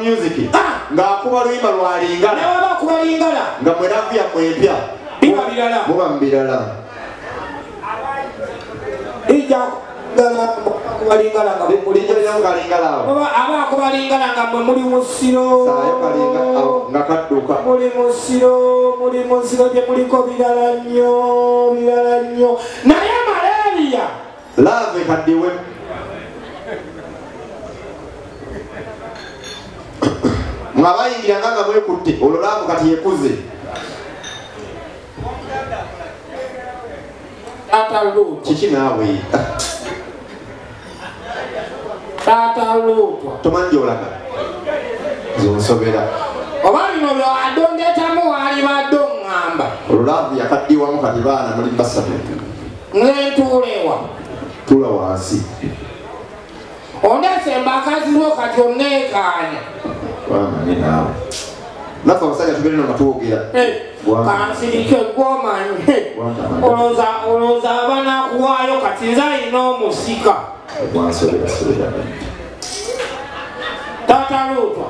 music ng'akuba luyimba lwalingala ne waba akuba lingala nga mwenavu yammwe empya biba birala muba mu birala ija kubalingala nga aba akubalingala nga mwe muli mu ssiro nga kadduka muli mu ssiro gye muliko birala nnyo naye malaria lave kaddiwe mwabayingiranga nga mwekutte olwo laavu kati yekuze Tata Lutu kiki naawe Tata Lutu tomanyi olaga zonsobera oba bino byawadondetamu waali badde oŋŋamba olwo laavu yakaddiwamu kati baana muli basatu nentuulewa tula wansi ondesemba akaziro kati onneekaanya wamanyi naawe naffe abasajja tugere no matwogera kansirike gwomanyi olowooza abanakuwaayo kati nze alina omusika Tata Lutu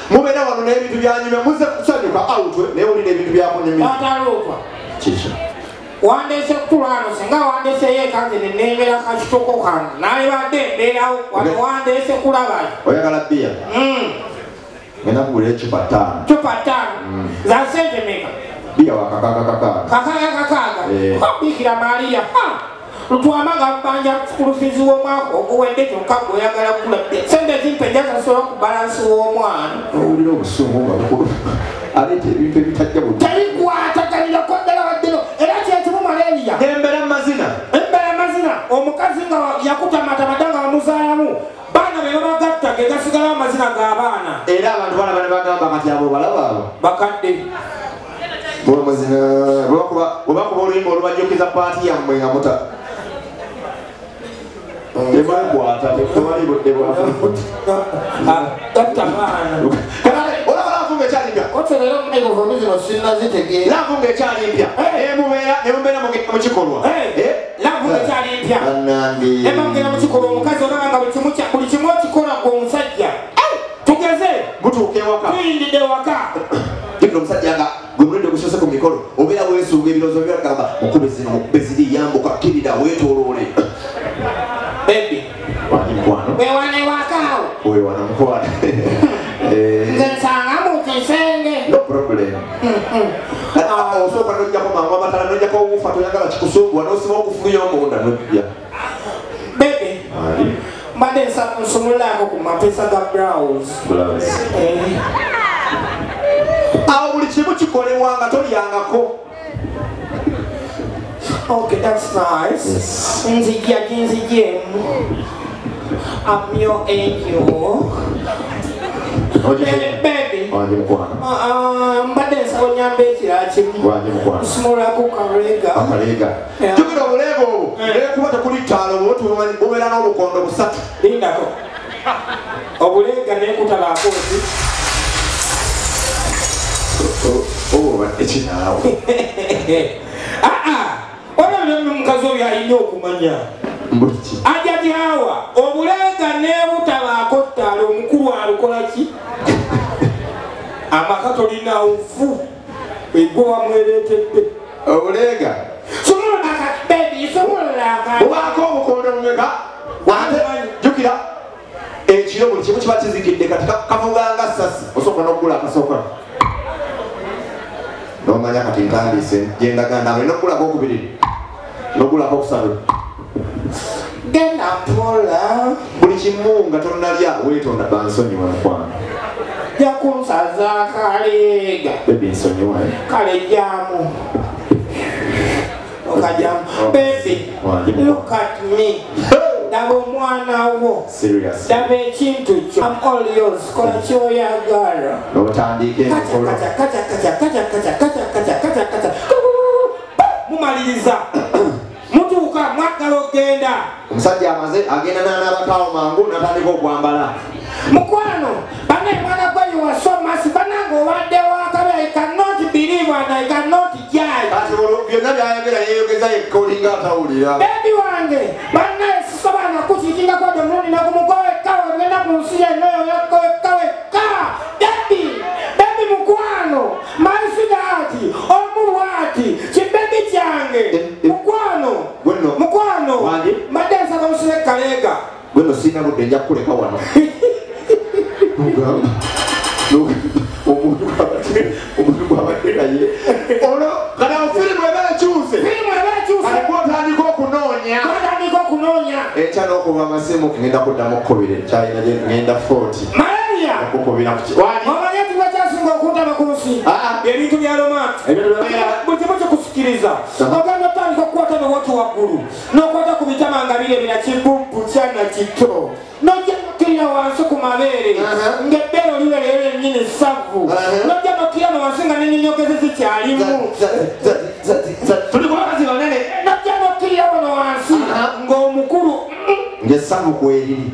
mubeera wano n'ebintu byanyumya muze kusanyuka awutwe naye olina ebintu byakunyumya Tata Lutu kiki wandeese kutulano singa wandeeseyo ekanze neneemera kakitoko kange naye badde embeerawo wano wandeese kulabayo oyagala bbiya ngenda kugula ecupa 5 cupa 5 za sente meka bbiya wakakakakakaaga kakaaga bikira Maria lutwamaga mbanja kulufizi w'omwaka oguwedde kyokka gweoyagala kugula bbiya sente zimpe jasasobola okubalansi w'omwana owulira obusungu nga bukulu aleeta ebintu ebitajja buti tebikwataganirako ddala waddeno era kyekimu malaria embeera mazina omukazi nga yakutamatamada nga bamuzaalamu baana be babagatta ge gasigalawo amazina g'abaana era abantu balaba ne bagamba kati abo balaba abo bakadde mazina obakuba oluyimba olubajjukiza paati yammwe nga muta ebakwata temali budde bwafuti gatta baana olaba laavu ng'ekyalimpya oterera omunayigovomi zino sirina zitegeera laavu ng'ekyalimpya nemubeera mu kikolwa laavu ng'ekyalimpya nebagera mu kikolwa omukazi olaba nga buli kimu okikola gwe omusajja tugeze gutuuka ewaka tuyindidde ewaka jikira omusajja nga gwe mulidde ogusose ku mikolo obeera weesuuga ebirowoozo byagamba mukube ziri yambuka kirira weetooloole bebi wangi mukwano wewana ewakaawo wewana mukwano nze nsanga mu kisenge no problem osooka nojjako mangu amatala nojjako owufa toyagala kikusuubwa n'osiba okufuluyo omunda nojja bebi mbadde nsumulaako ku mapesa ga browse awo buli kimu kikolebwa nga tolyangako okay, that's nice. Nzijemu. I'm your angel. Baby. Wangi mukwano. Mbadde nsaba onyambe ekirala kimu. Wangi mukwano. Nsumulako kalega. Akalega. Jukira obuleego obwo. Kuba tekuli ttaalo bubeera n'obukondo busatu. Lindako. Obulega neekutalaako oti. Obadde kinaawe. Olabye mukazi oyo alina okumanya ajatyawa obulega nebutabaako ttaala omukulu alukola ki amaka tolina ufu egwe wamwereetedde obulega bubaako obukondo mumeka jukira ekiro buli kimu kiba kizikidde kati kavuganga sasi osooka n'okugula akasooka nomanya kati ntandise gyendaganda alina okugulako okubiri n'okugulako okusatu genda mpola buli kimu nga tonalya weetonda bansonyiwa mukwano jakunsaza kalega bebi nsonyiwa kale jamu okajamu baby look at me daba omwana wo daba ekintu kyo I'm all yours kola kyoyagala n'otandika emikolo mumaliriza mutuuka mwagala ogenda omusajja amaze agenda n'anabakaawo mangu natandika okwambala mukwano banaye mwana gwe you are so massive banange obadde wakabe I cannot believe and I cannot judge kati byonna byayogera yeeyogeza yekka olinga atawulira bebi wange banaye sisobola nakukiikingako gye mulundi nakumugowe ekkawo ogenda kunsiya nayo yakaweka bebi mukwano maisudati omuwati kibebi kyange mukwano madensa kamusire kalega gweno sina budde nja kuleka wano omuntu gwabadde naye olwo kana firimu ebakyuse alikuotandika okunoonya ekyala okuva amasimu ngenda kuddamu okukubira kyalina ngenda 40 okukubira kukyasinga okuntaba ku nsi ebintu bya romanti butimu kikusikiriza ogenda otandika okukwata newatu waggulu n'okwata ku bitama nga birebera kibubbu kyana kito nojja nokirira wansi ku mabeere ng'ebbeero liwerero ennyini ssavu nojja nokirira no wansi nga n'ennyonyogezi zikyalimu tuli kubakazi banene nojja nokirira wano wansi ng'omukulu ng'essavu kweriri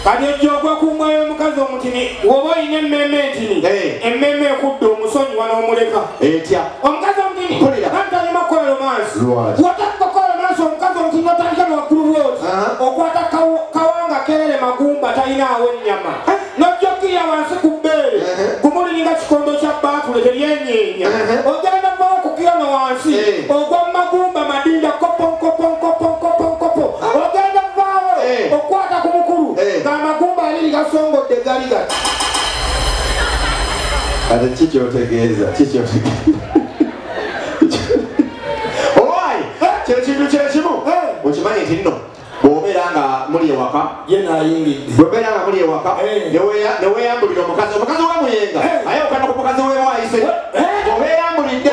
kati ejjogwa kumwayo omukazi omutini woba olina emmeme entini emmeme ekudda omusonyi wanoomuleka etya omukazi omutini nantalima kukola romansi watandika kukola romansi omukazi omutini notandika newaggulu bwoti okwata kawanga kerere magumba talinaawo ennyama nojjokirira wansi ku bbeere gumuliringa kikondo kya baatule teryenyeenya ogenda vawo kukira no wansi ogwa magumba madinda koponkoponkoponkoponkopo ogenda vawo okwata ku mukulu ng'amagumba aliri gasongodde gali gati ate kikyotegeeza owayi kyekintu kyekimu okimanyi nti nno bw'obeera nga muli ewaka bw'obeera nga muli ewaka neweyambulira omukazi oba muyenga aye okanda ku mukazi wewayise obeyambulidde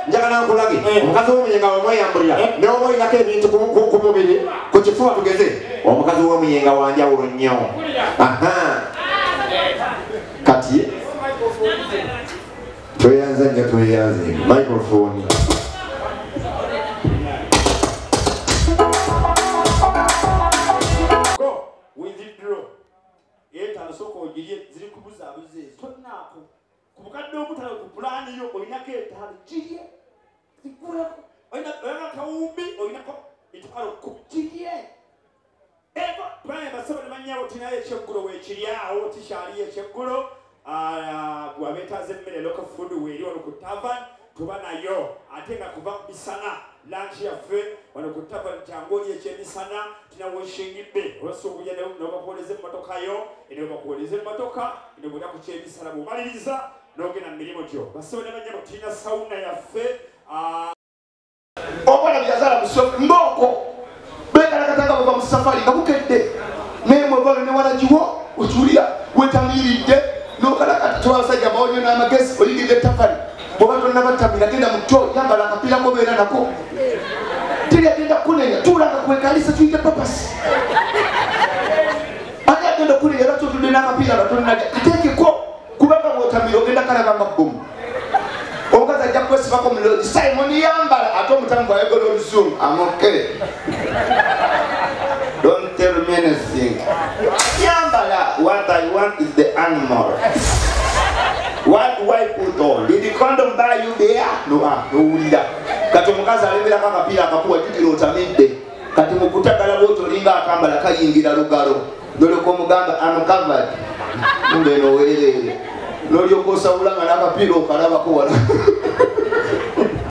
njagala nkulage omukazi w'omuyenga wemweyambulira neoba olinako ebintu ku mubiri ku kifuba tugeze omukazi w'omuyenga wanjawulo nnyo kati tweyanza nnyo tweyanze microphone soko ogiye ziri kubuzaabuze tonnaako ku bukadde obutale ku pulaani yo olinako etaali kirye zikulako olina kawumbi olinako etwalo kirye ego twaye basaba ne banyabo tinayo ekyeggulo weekiryawo kikyaliyo ekyeggulo bwabetaaza emmere local food weeri wano ku tavan tuba nayo ate nga kuva misana lanchi yaffe wano ku tavan jangu oli ekyemisana tinaweshingidde olwasoobuja nobakuwoleza emmotoka yo ene bakuwoleza emmotoka ene bwenaku kyemisana bwomaliriza n'ogenda mu mirimu gyo basaba ne banyabo tulina sawuna yaffe obwana byazala mbooko bekalakatanga bava mu safari nga bukedde nemwevalo ne walagiwo okiwulira wetamiiridde n'okalakata twabasajja mawonyo n'amagezi oyingidde ettafali bwoba tonna batamira genda mu kyo yambala akapiira kobeera nako teri agenda kunenya tuulanga kwekalisa tuyite papasi ani agenda kunenya era totudde n'akapiira natonnaja kateekeko kubanga bwotamira ogenda kalabanga bbomu omukazi ajja kwesibako mulozi simon yambala ate omutamu gwayogola oluzungu amoke don't tell me anything yambala what I want is the animal. What do I put on? Did the condom buy you there? No, no. Kati omukazi alemberako akapiira akakuwa jjukira otamidde kati mukutagala bwoti olinga akambala kayingira lugalo nolyoka omugamba I'm covered mbe noweerere nolyoka osawula nga n'akapiira okalabako wala